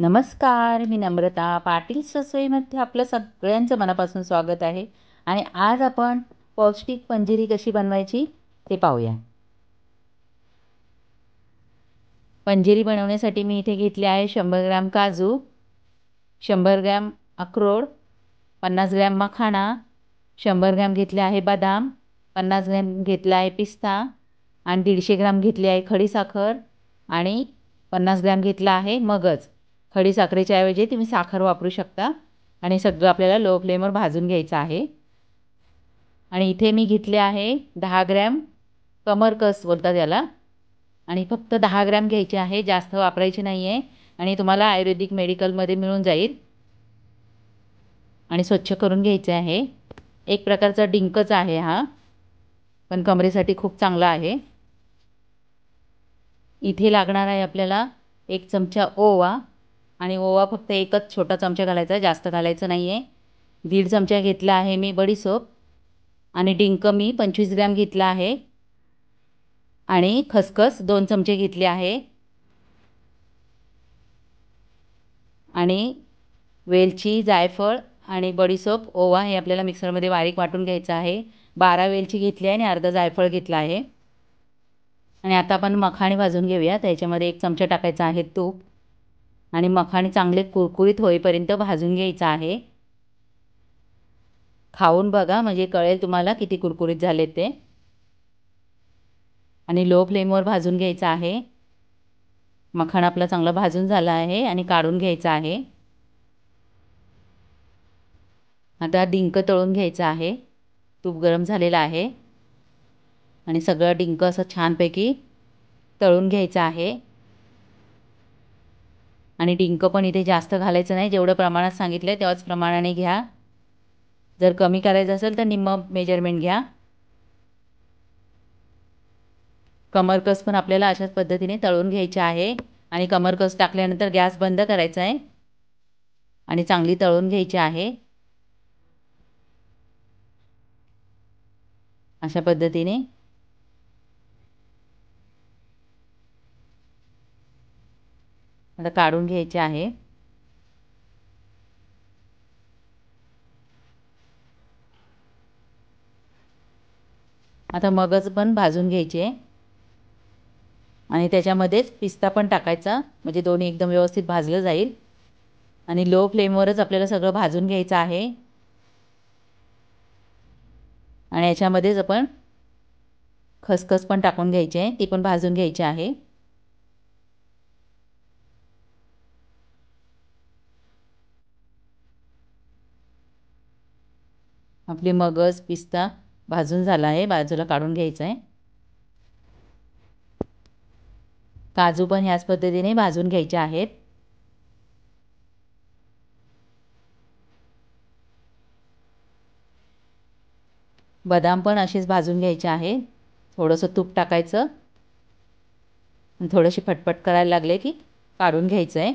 नमस्कार, मी नम्रता पाटील ससोईमध्ये आपलं सगळ्यांचं मनापासून स्वागत आहे. आणि आज आपण पौष्टिक पंजिरी कशी बनवायची ते पाहूया. पंजिरी बनवण्यासाठी मी इथे घेतले आहे 100 ग्रॅम काजू, 100 ग्रॅम अक्रोड, 50 ग्रॅम मखाना, 100 ग्रॅम घेतले आहे बदाम, 50 ग्रॅम घेतला आहे पिस्ता आणि 150 ग्रॅम घेतली आहे खडीसाखर आणि 50 ग्रॅम घेतला आहे मगज. खडीसाखरेच्या ऐवजी तुम्ही साखर वापरू शकता. आणि सगळं आपल्याला लो फ्लेमवर भाजून घ्यायचं आहे. आणि इथे मी घेतले आहे 10 ग्रॅम कमरकस बोलतात याला, आणि फक्त 10 ग्रॅम घ्यायचे आहे, जास्त वापरायचे नाही आहे. आणि तुम्हाला आयुर्वेदिक मेडिकलमध्ये मिळून जाईल. आणि स्वच्छ करून घ्यायचे आहे. एक प्रकारचा डिंकच आहे हा, पण कमरेसाठी खूप चांगला आहे. इथे लागणार आहे आपल्याला 1 चमचा ओवा, आणि ओवा फक्त एकच छोटा चमचा घालायचा, जास्त घालायचं नाही आहे. 1.5 चमचा घेतला आहे मी बडीशोप, आणि डिंक मी 25 ग्रॅम घेतला आहे, आणि खसखस 2 चमचे घेतले आहे, आणि वेलची, जायफळ आणि बडीशोप, ओवा हे आपल्याला मिक्सरमध्ये बारीक वाटून घ्यायचं आहे. 12 वेलची घेतली आहे आणि अर्धा जायफळ घेतला आहे. आणि आता आपण मखाणे भाजून घेऊया. त्याच्यामध्ये 1 चमचा टाकायचा आहे तूप, आणि मखाणे चांगले कुरकुरीत होईपर्यंत भाजून घ्यायचं आहे. खाऊन बघा, म्हणजे कळेल तुम्हाला किती कुरकुरीत झाले ते. आणि लो फ्लेमवर भाजून घ्यायचं आहे. मखाना आपला चांगला भाजून झाला आहे आणि काढून घ्यायचा आहे. आता डिंक तळून घ्यायचं आहे. तूप गरम झालेलं आहे, आणि सगळं डिंक असं छानपैकी तळून घ्यायचं आहे. आणि डिंक पण इथे जास्त घालायचं नाही, जेवढं प्रमाणात सांगितलं तेव्हाच प्रमाणाने घ्या. जर कमी करायचं असेल तर निम्म मेजरमेंट घ्या. कमरकस पण आपल्याला अशाच पद्धतीने तळून घ्यायचे आहे. आणि कमरकस टाकल्यानंतर गॅस बंद करायचा आहे आणि चांगली तळून घ्यायची आहे. अशा पद्धतीने आता काढून घ्यायचे आहे. आता मगज पण भाजून घ्यायचे, आणि त्याच्यामध्येच पिस्ता पण टाकायचा, म्हणजे दोन्ही एकदम व्यवस्थित भाजलं जाईल. आणि लो फ्लेमवरच आपल्याला सगळं भाजून घ्यायचं आहे. आणि याच्यामध्येच आपण खसखस पण टाकून घ्यायची आहे, ती पण भाजून घ्यायची आहे. आपले मगज, पिस्ता भाजून झाला आहे, बाजूला काढून घ्यायचा आहे. काजू पण ह्याच पद्धतीने भाजून घ्यायचे आहेत. बदाम पण असेच भाजून घ्यायचे आहे. थोडंसं तूप टाकायचं, थोडीशी फटफट करायला लागले की काढून घ्यायचं आहे.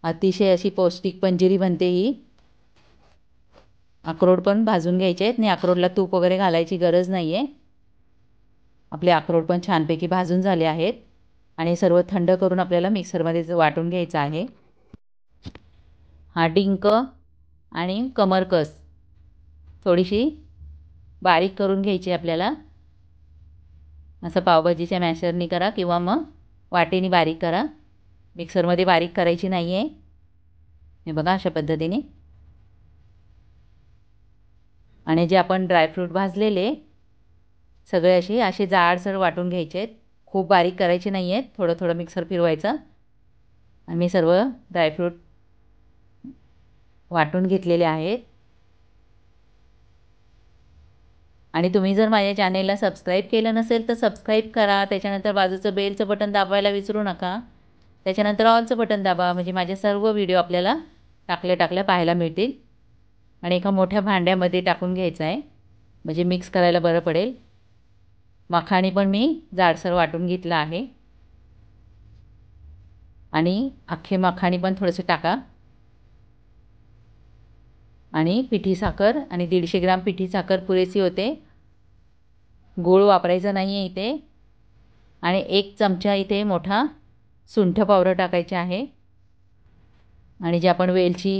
अतिशय अशी पौष्टिक पंजिरी बनते ही. अक्रोड पण भाजून घ्यायचे आहेत, आणि अक्रोडला तूप वगैरे घालायची गरज नाही आहे. आपले अक्रोड पण छानपैकी भाजून झाले आहेत, आणि सर्व थंड करून आपल्याला मिक्सरमध्ये वाटून घ्यायचं आहे. हा डिंक आणि कमरकस थोडीशी बारीक करून घ्यायची आपल्याला. असं पावभाजीच्या मॅशरनी करा, किंवा मग वाटीने बारीक करा. मिक्सरमध्ये बारीक करायची नाही आहे. हे बघा अशा पद्धतीने. आणि जे आपण ड्रायफ्रूट भाजलेले सगळे असे जाडसर वाटून घ्यायचे आहेत. खूप बारीक करायचे नाही आहेत, थोडं थोडं मिक्सर फिरवायचं. आणि मी सर्व ड्रायफ्रूट वाटून घेतलेले आहेत. आणि तुम्ही जर माझ्या चॅनेलला सबस्क्राईब केलं नसेल तर सबस्क्राईब करा. त्याच्यानंतर बाजूचं बेलचं बटन दाबायला विसरू नका. त्याच्यानंतर ऑलचं बटन दाबा, म्हणजे माझे सर्व व्हिडिओ आपल्याला टाकल्या पाहायला मिळतील. आणि एका मोठ्या भांड्यामध्ये टाकून घ्यायचं आहे, म्हणजे मिक्स करायला बरं पडेल. मखाणी पण मी जाडसर वाटून घेतलं आहे, आणि अख्खे मखाणी पण थोडेसे टाका. आणि पिठी साखर, आणि 150 ग्रॅम पिठी साखर पुरेसी होते. गूळ वापरायचा नाही आहे इथे. आणि 1 चमचा इथे मोठा सुंठ पावडर टाकायची आहे आणि जी आपण वेलची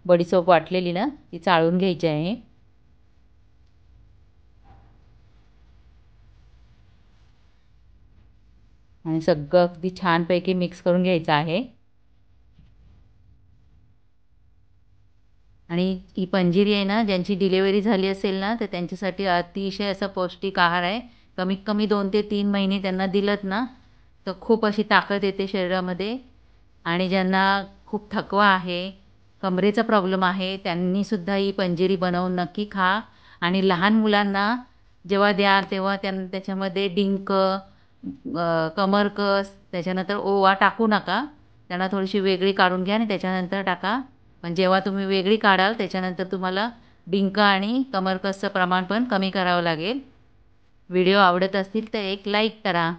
बडीशेप वाटलेली ना ती चाळून घ्यायची आहे. आणि सगळं अगदी छानपैकी मिक्स करून घ्यायचं आहे. आणि ही पंजिरी आहे ना, ज्यांची डिलिव्हरी झाली असेल ना तर त्यांच्यासाठी अतिशय असा पौष्टिक आहार आहे. कमीत कमी 2 ते 3 महिने त्यांना दिलत ना तर खूप अशी ताकद येते शरीरामध्ये. आणि ज्यांना खूप थकवा आहे, कमरेचा प्रॉब्लेम आहे, त्यांनीसुद्धा ही पंजिरी बनवून नक्की खा. आणि लहान मुलांना जेव्हा द्याल तेव्हा त्याच्यामध्ये डिंक, कमरकस, त्याच्यानंतर ओवा टाकू नका. त्यांना थोडीशी वेगळी काढून घ्या आणि त्याच्यानंतर टाका. पण जेव्हा तुम्ही वेगळी काढाल त्याच्यानंतर तुम्हाला डिंक आणि कमरकसचं प्रमाण पण कमी करावं लागेल. व्हिडिओ आवडत असतील तर एक लाईक करा.